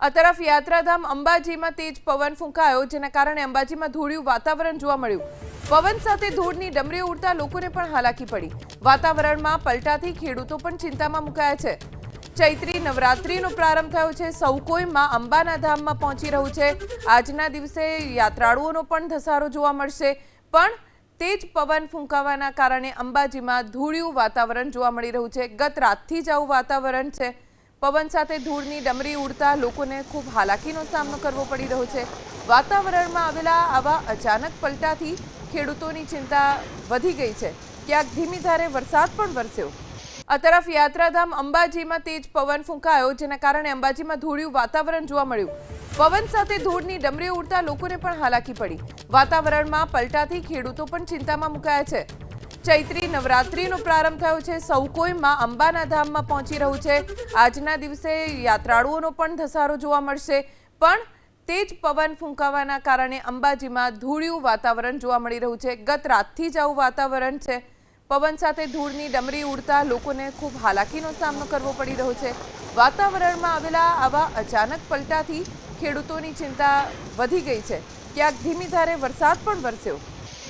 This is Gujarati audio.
આ તરફ યાત્રાધામ અંબાજીમાં તેજ પવન ફૂંકાયો, જેના કારણે અંબાજીમાં ધૂળિયું વાતાવરણ જોવા મળ્યું। પવન સાથે ધૂળની ડમરીઓ ઉડતા લોકોને પણ હાલાકી પડી। વાતાવરણમાં પલટાથી ખેડૂતો પણ ચિંતામાં મુકાયા છે। ચૈત્રી નવરાત્રીનો પ્રારંભ થયો છે। સૌ કોઈ માં અંબાના ધામમાં પહોંચી રહ્યું છે। આજના દિવસે યાત્રાળુઓનો પણ ધસારો જોવા મળશે, પણ તેજ પવન ફૂંકાવાના કારણે અંબાજીમાં ધૂળિયું વાતાવરણ જોવા મળી રહ્યું છે। ગત રાતથી જ આવું વાતાવરણ છે। પવન સાથે ધૂળની ડમરી ઉડતા લોકોને ખૂબ હાલાકીનો સામનો કરવો પડી રહ્યો છે। વાતાવરણમાં આવેલા આવા અચાનક પલટાથી ખેડૂતોની ચિંતા વધી ગઈ છે। ક્યાંક ધીમી ધારે વરસાદ પણ વરસ્યો। આ તરફ યાત્રાધામ અંબાજીમાં તેજ પવન ફૂંકાયો, જેના કારણે અંબાજીમાં ધૂળિયું વાતાવરણ જોવા મળ્યું। પવન સાથે ધૂળની ડમરીઓ ઉડતા લોકોને પણ હાલાકી પડી। વાતાવરણમાં પલટાથી ખેડૂતો પણ ચિંતામાં મુકાયા છે। ચૈત્રી નવરાત્રીનો પ્રારંભ થયો છે। સૌ કોઈ માં અંબાના ધામમાં પહોંચી રહ્યું છે। આજના દિવસે યાત્રાળુઓનો પણ ધસારો જોવા મળશે, પણ તેજ પવન ફૂંકાવાના કારણે અંબાજીમાં ધૂળિયું વાતાવરણ જોવા મળી રહ્યું છે। ગત રાતથી જ આવું વાતાવરણ છે। પવન સાથે ધૂળની ડમરી ઉડતા લોકોને ખૂબ હાલાકીનો સામનો કરવો પડી રહ્યો છે। વાતાવરણમાં આવેલા આવા અચાનક પલટાથી ખેડૂતોની ચિંતા વધી ગઈ છે। ક્યાંક ધીમી ધારે વરસાદ પણ વરસ્યો।